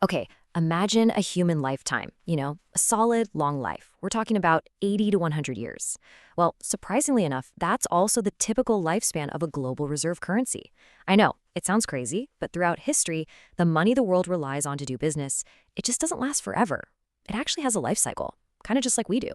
Okay, imagine a human lifetime, a solid, long life. We're talking about 80 to 100 years. Well, surprisingly enough, that's also the typical lifespan of a global reserve currency. I know, it sounds crazy, but throughout history, the money the world relies on to do business, it just doesn't last forever. It actually has a life cycle, kind of just like we do.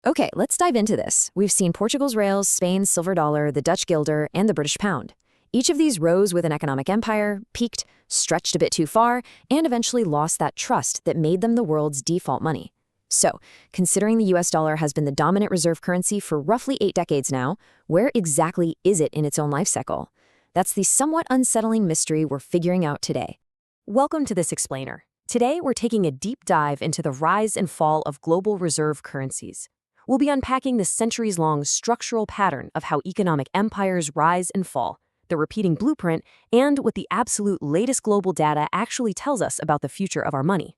Okay, let's dive into this. We've seen Portugal's reals, Spain's silver dollar, the Dutch guilder, and the British pound. Each of these rose with an economic empire, peaked, stretched a bit too far, and eventually lost that trust that made them the world's default money. So, considering the US dollar has been the dominant reserve currency for roughly 8 decades now, where exactly is it in its own life cycle? That's the somewhat unsettling mystery we're figuring out today. Welcome to this explainer. Today, we're taking a deep dive into the rise and fall of global reserve currencies. We'll be unpacking the centuries-long structural pattern of how economic empires rise and fall, the repeating blueprint, and what the absolute latest global data actually tells us about the future of our money.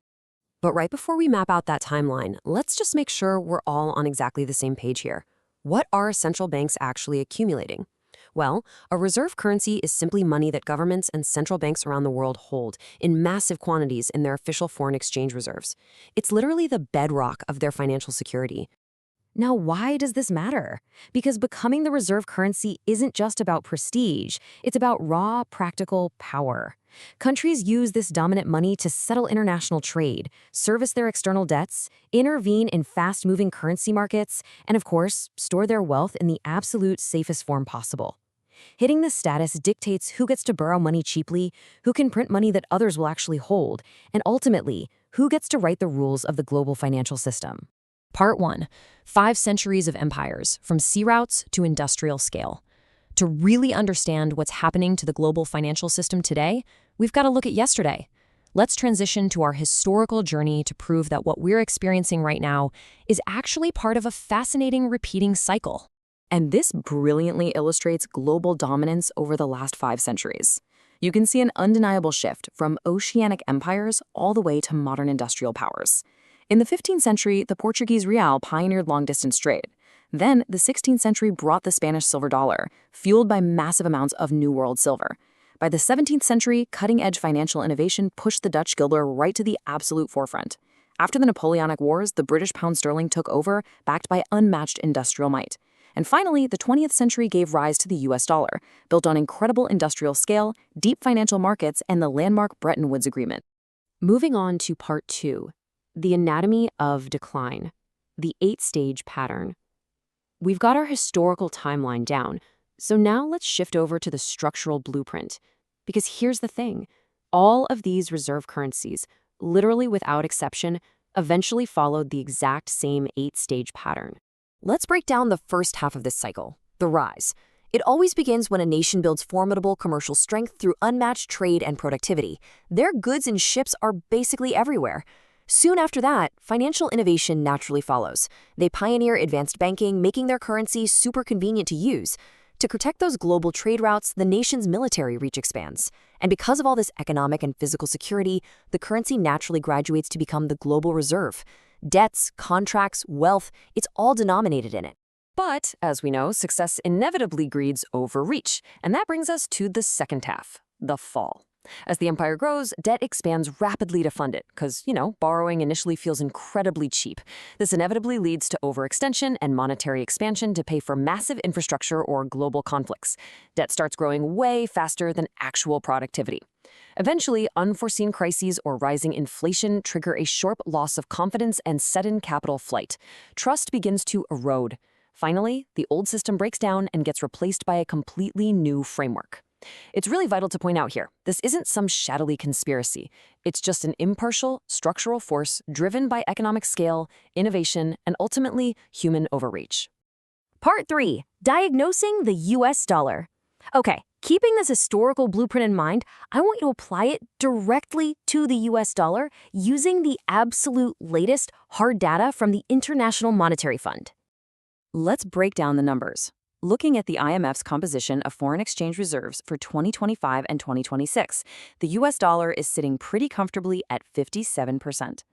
But right before we map out that timeline, let's just make sure we're all on exactly the same page here. What are central banks actually accumulating? Well, a reserve currency is simply money that governments and central banks around the world hold in massive quantities in their official foreign exchange reserves. It's literally the bedrock of their financial security. Now, why does this matter? Because becoming the reserve currency isn't just about prestige, it's about raw, practical power. Countries use this dominant money to settle international trade, service their external debts, intervene in fast-moving currency markets, and of course, store their wealth in the absolute safest form possible. Hitting this status dictates who gets to borrow money cheaply, who can print money that others will actually hold, and ultimately, who gets to write the rules of the global financial system. Part 1. 5 centuries of empires, from sea routes to industrial scale. To really understand what's happening to the global financial system today, we've got to look at yesterday. Let's transition to our historical journey to prove that what we're experiencing right now is actually part of a fascinating repeating cycle. And this brilliantly illustrates global dominance over the last 5 centuries. You can see an undeniable shift from oceanic empires all the way to modern industrial powers. In the 15th century, the Portuguese real pioneered long-distance trade. Then, the 16th century brought the Spanish silver dollar, fueled by massive amounts of New World silver. By the 17th century, cutting-edge financial innovation pushed the Dutch guilder right to the absolute forefront. After the Napoleonic Wars, the British pound sterling took over, backed by unmatched industrial might. And finally, the 20th century gave rise to the US dollar, built on incredible industrial scale, deep financial markets, and the landmark Bretton Woods Agreement. Moving on to Part 2. The anatomy of decline, the 8-stage pattern. We've got our historical timeline down, so now let's shift over to the structural blueprint. Because here's the thing, all of these reserve currencies, literally without exception, eventually followed the exact same 8-stage pattern. Let's break down the first half of this cycle, the rise. It always begins when a nation builds formidable commercial strength through unmatched trade and productivity. Their goods and ships are basically everywhere. Soon after that, financial innovation naturally follows. They pioneer advanced banking, making their currency super convenient to use. To protect those global trade routes, the nation's military reach expands. And because of all this economic and physical security, the currency naturally graduates to become the global reserve. Debts, contracts, wealth, it's all denominated in it. But, as we know, success inevitably breeds overreach. And that brings us to the second half, the fall. As the empire grows, debt expands rapidly to fund it, because, borrowing initially feels incredibly cheap. This inevitably leads to overextension and monetary expansion to pay for massive infrastructure or global conflicts. Debt starts growing way faster than actual productivity. Eventually, unforeseen crises or rising inflation trigger a sharp loss of confidence and sudden capital flight. Trust begins to erode. Finally, the old system breaks down and gets replaced by a completely new framework. It's really vital to point out here, this isn't some shadowy conspiracy. It's just an impartial, structural force driven by economic scale, innovation, and ultimately human overreach. Part 3. Diagnosing the US dollar. Okay, keeping this historical blueprint in mind, I want you to apply it directly to the US dollar using the absolute latest hard data from the International Monetary Fund. Let's break down the numbers. Looking at the IMF's composition of foreign exchange reserves for 2025 and 2026, the US dollar is sitting pretty comfortably at 57%.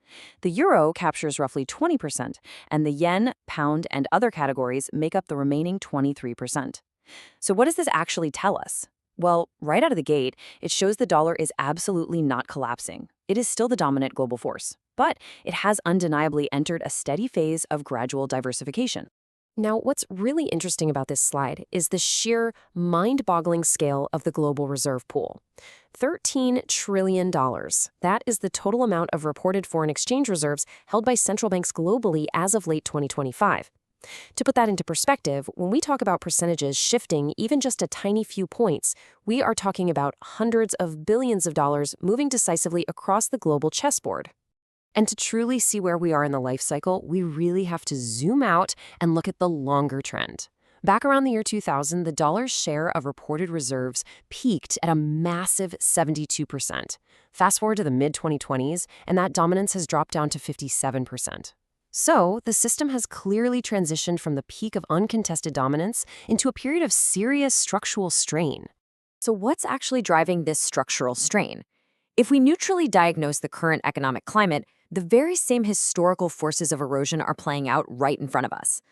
The euro captures roughly 20%, and the yen, pound, and other categories make up the remaining 23%. So what does this actually tell us? Well, right out of the gate, it shows the dollar is absolutely not collapsing. It is still the dominant global force, but it has undeniably entered a steady phase of gradual diversification. Now, what's really interesting about this slide is the sheer mind-boggling scale of the global reserve pool. $13 trillion. That is the total amount of reported foreign exchange reserves held by central banks globally as of late 2025. To put that into perspective, when we talk about percentages shifting even just a tiny few points, we are talking about hundreds of billions of dollars moving decisively across the global chessboard. And to truly see where we are in the life cycle, we really have to zoom out and look at the longer trend. Back around the year 2000, the dollar's share of reported reserves peaked at a massive 72%. Fast forward to the mid-2020s, and that dominance has dropped down to 57%. So, the system has clearly transitioned from the peak of uncontested dominance into a period of serious structural strain. So, what's actually driving this structural strain? If we neutrally diagnose the current economic climate, the very same historical forces of erosion are playing out right in front of us.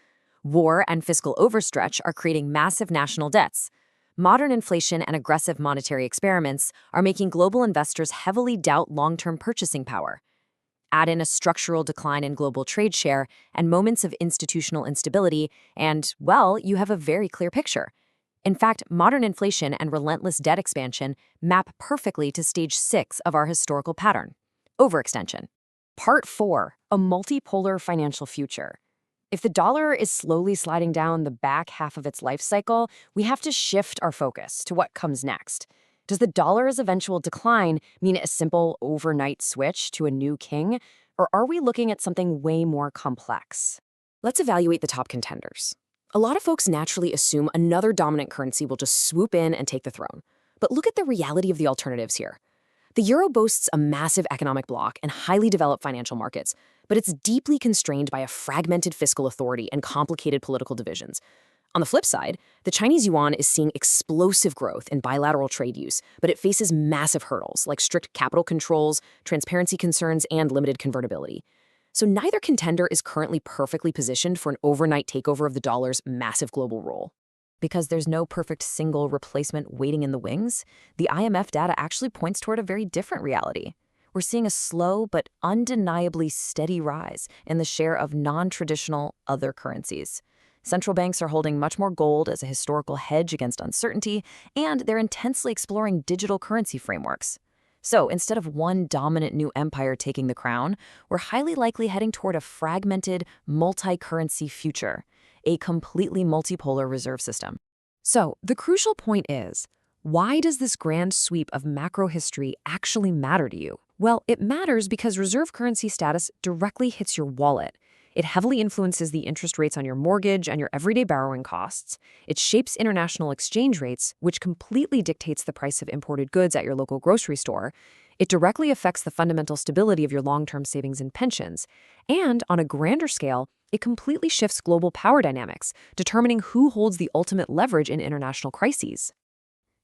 War and fiscal overstretch are creating massive national debts. Modern inflation and aggressive monetary experiments are making global investors heavily doubt long-term purchasing power. Add in a structural decline in global trade share and moments of institutional instability, and, well, you have a very clear picture. In fact, modern inflation and relentless debt expansion map perfectly to stage 6 of our historical pattern: overextension. Part 4, a multipolar financial future. If the dollar is slowly sliding down the back half of its life cycle, we have to shift our focus to what comes next. Does the dollar's eventual decline mean a simple overnight switch to a new king, or are we looking at something way more complex? Let's evaluate the top contenders. A lot of folks naturally assume another dominant currency will just swoop in and take the throne. But look at the reality of the alternatives here. The euro boasts a massive economic bloc and highly developed financial markets, but it's deeply constrained by a fragmented fiscal authority and complicated political divisions. On the flip side, the Chinese yuan is seeing explosive growth in bilateral trade use, but it faces massive hurdles like strict capital controls, transparency concerns, and limited convertibility. So neither contender is currently perfectly positioned for an overnight takeover of the dollar's massive global role. Because there's no perfect single replacement waiting in the wings, the IMF data actually points toward a very different reality. We're seeing a slow but undeniably steady rise in the share of non-traditional other currencies. Central banks are holding much more gold as a historical hedge against uncertainty, and they're intensely exploring digital currency frameworks. So instead of one dominant new empire taking the crown, we're highly likely heading toward a fragmented, multi-currency future, a completely multipolar reserve system. So the crucial point is, why does this grand sweep of macro history actually matter to you? Well, it matters because reserve currency status directly hits your wallet. It heavily influences the interest rates on your mortgage and your everyday borrowing costs. It shapes international exchange rates, which completely dictates the price of imported goods at your local grocery store. It directly affects the fundamental stability of your long-term savings and pensions. And on a grander scale, it completely shifts global power dynamics, determining who holds the ultimate leverage in international crises.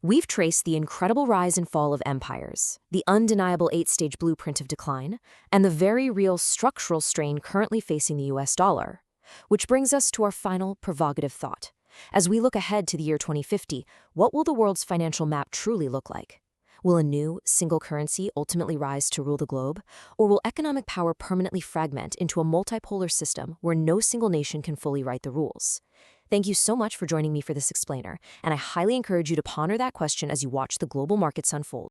We've traced the incredible rise and fall of empires, the undeniable 8-stage blueprint of decline, and the very real structural strain currently facing the US dollar. Which brings us to our final provocative thought. As we look ahead to the year 2050, what will the world's financial map truly look like? Will a new, single currency ultimately rise to rule the globe? Or will economic power permanently fragment into a multipolar system where no single nation can fully write the rules? Thank you so much for joining me for this explainer, and I highly encourage you to ponder that question as you watch the global markets unfold.